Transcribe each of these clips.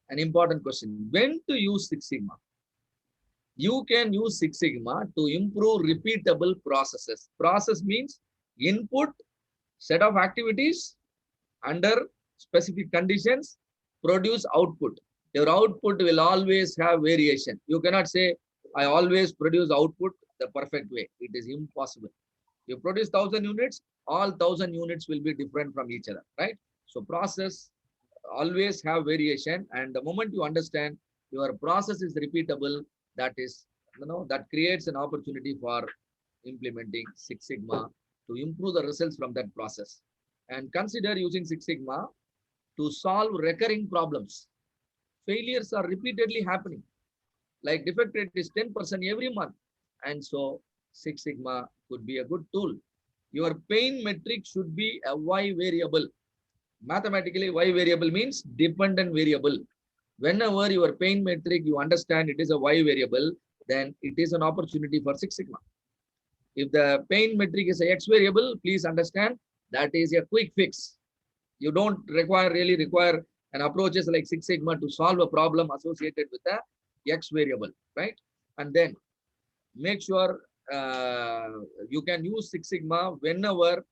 an important question. When to use Six Sigma? You can use Six Sigma to improve repeatable processes. Process means input, set of activities under specific conditions, produce output. Your output will always have variation. You cannot say, I always produce output the perfect way. It is impossible. You produce 1,000 units, all 1,000 units will be different from each other, right? So process always have variation, and the moment you understand your process is repeatable, that is, that creates an opportunity for implementing Six Sigma to improve the results from that process. And consider using Six Sigma to solve recurring problems. Failures are repeatedly happening. Like defect rate is 10% every month. And so Six Sigma could be a good tool. Your pain metric should be a Y variable. Mathematically, Y variable means dependent variable. Whenever your pain metric, you understand it is a Y variable, then it is an opportunity for Six Sigma. If the pain metric is a X variable, please understand that is a quick fix. You don't really require an approaches like Six Sigma to solve a problem associated with the X variable, right? And then make sure you can use Six Sigma whenever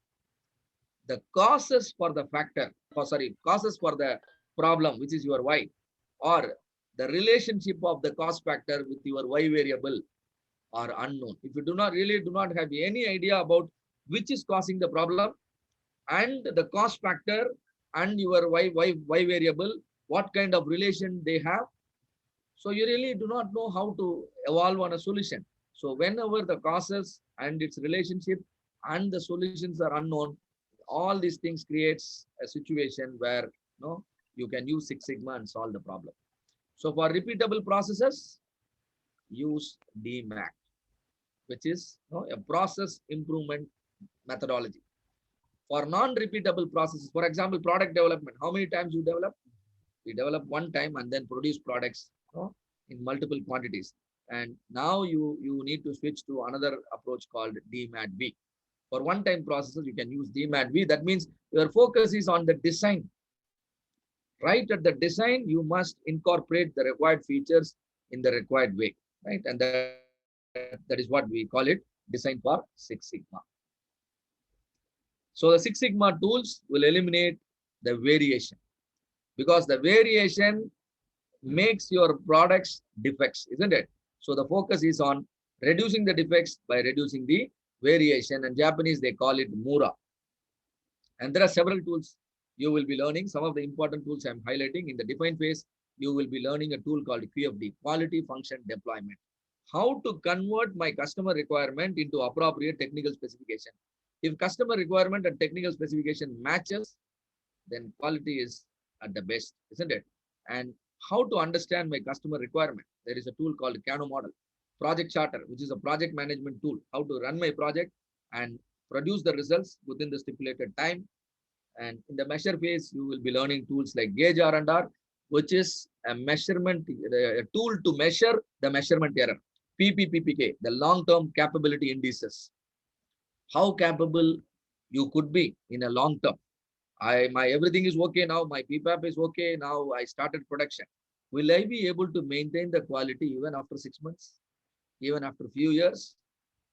the causes for the factor, causes for the problem, which is your Y, or the relationship of the cause factor with your Y variable are unknown. If you do not have any idea about which is causing the problem and the cause factor and your Y variable, what kind of relation they have, so you really do not know how to evolve on a solution. So whenever the causes and its relationship and the solutions are unknown, all these things creates a situation where you can use Six Sigma and solve the problem. So for repeatable processes, use DMAT, which is a process improvement methodology. For non-repeatable processes, for example, product development, how many times you develop? We develop one time and then produce products in multiple quantities. And now you need to switch to another approach called DMAT-V. For one-time processes, you can use DMAT-V. That means your focus is on the design. Right at the design, you must incorporate the required features in the required way, right? And that is what we call it, design for Six Sigma. So the Six Sigma tools will eliminate the variation, because the variation makes your products defects, isn't it? So the focus is on reducing the defects by reducing the variation, and Japanese, they call it Mura. And there are several tools you will be learning. Some of the important tools I'm highlighting. In the define phase, you will be learning a tool called QFD, Quality Function Deployment. How to convert my customer requirement into appropriate technical specification. If customer requirement and technical specification matches, then quality is at the best, isn't it? And how to understand my customer requirement. There is a tool called Kano model. Project Charter, which is a project management tool. How to run my project and produce the results within the stipulated time. And in the measure phase, you will be learning tools like Gauge R&R, which is a measurement, a tool to measure the measurement error. PPPPK, the long-term capability indices. How capable you could be in a long term. My everything is okay now. My PPAP is okay now. I started production. Will I be able to maintain the quality even after 6 months, even after a few years?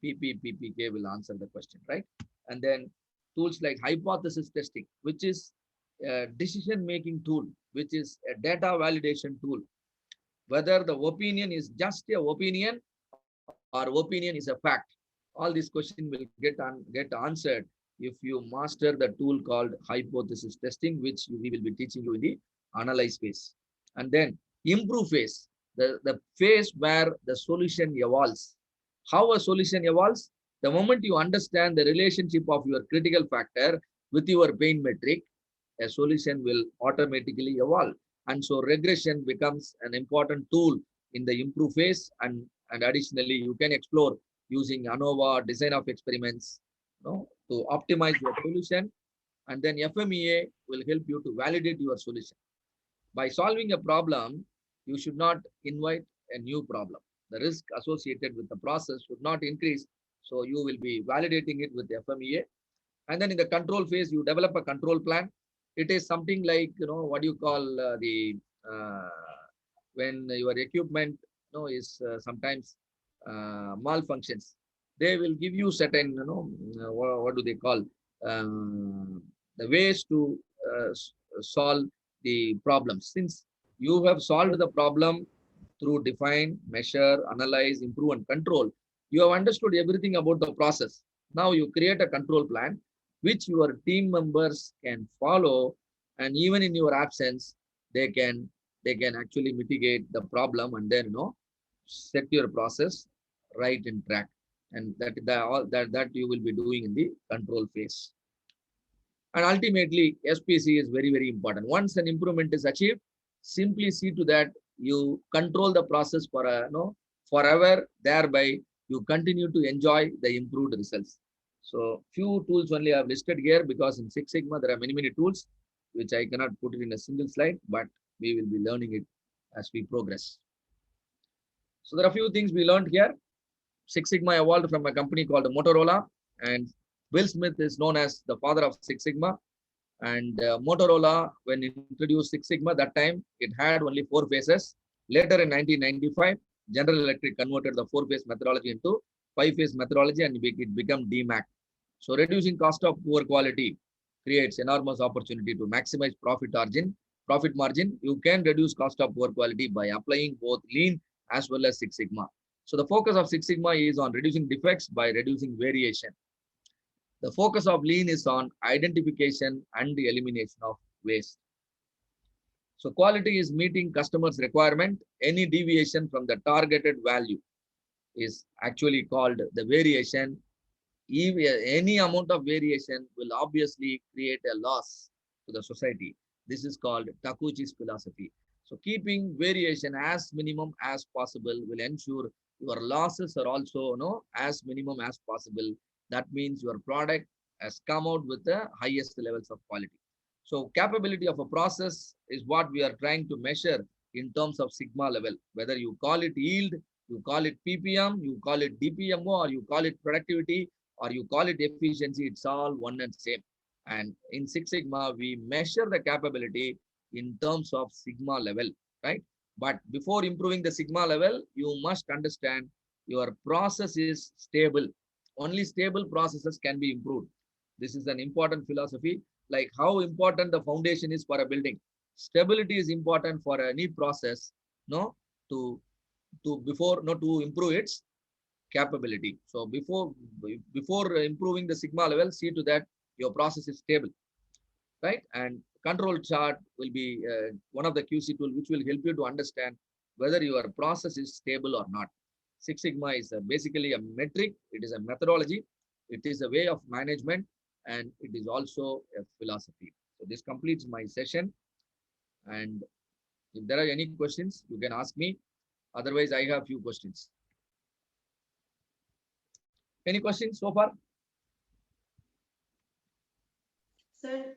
PPPK will answer the question, right? And then tools like hypothesis testing, which is a decision-making tool, which is a data validation tool. Whether the opinion is just an opinion or opinion is a fact. All these questions will get answered if you master the tool called hypothesis testing, which we will be teaching you in the analyze phase. And then improve phase, the phase where the solution evolves. How a solution evolves? The moment you understand the relationship of your critical factor with your pain metric, a solution will automatically evolve. And so regression becomes an important tool in the improve phase. And additionally, you can explore using ANOVA, design of experiments, to optimize your solution. And then FMEA will help you to validate your solution. By solving a problem, you should not invite a new problem. The risk associated with the process should not increase. So you will be validating it with FMEA. And then in the control phase, you develop a control plan. It is something like, what you call the when your equipment is sometimes malfunctions, they will give you certain what do they call the ways to solve the problems. Since you have solved the problem through define, measure, analyze, improve, and control, you have understood everything about the process. Now you create a control plan which your team members can follow, and even in your absence, they can actually mitigate the problem, and then set your process right in track. And that you will be doing in the control phase. And ultimately, SPC is very, very important. Once an improvement is achieved, simply see to that you control the process for forever. Thereby, you continue to enjoy the improved results. So, few tools only I have listed here, because in Six Sigma there are many, many tools which I cannot put it in a single slide, but we will be learning it as we progress. So, there are a few things we learned here. Six Sigma evolved from a company called Motorola, and Will Smith is known as the father of Six Sigma. And Motorola, when it introduced Six Sigma, that time it had only 4 phases. Later in 1995, General Electric converted the 4-phase methodology into 5-phase methodology, and it became DMAC. So reducing cost of poor quality creates enormous opportunity to maximize profit margin. You can reduce cost of poor quality by applying both Lean as well as Six Sigma. So the focus of Six Sigma is on reducing defects by reducing variation. The focus of Lean is on identification and the elimination of waste. So quality is meeting customers' requirement. Any deviation from the targeted value is actually called the variation. Any amount of variation will obviously create a loss to the society. This is called Takuchi's philosophy. So keeping variation as minimum as possible will ensure your losses are also as minimum as possible. That means your product has come out with the highest levels of quality. So capability of a process is what we are trying to measure in terms of sigma level. Whether you call it yield, you call it PPM, you call it DPMO, or you call it productivity, or you call it efficiency, it's all one and same. And in Six Sigma, we measure the capability in terms of sigma level, right? But before improving the sigma level, you must understand your process is stable. Only stable processes can be improved. This is an important philosophy, like how important the foundation is for a building. Stability is important for any process, to to improve its capability. So before improving the sigma level, see to that your process is stable, right? And control chart will be one of the QC tool which will help you to understand whether your process is stable or not. Six Sigma is basically a metric. It is a methodology. It is a way of management, and it is also a philosophy. So this completes my session. And if there are any questions, you can ask me. Otherwise, I have few questions. Any questions so far? Sir,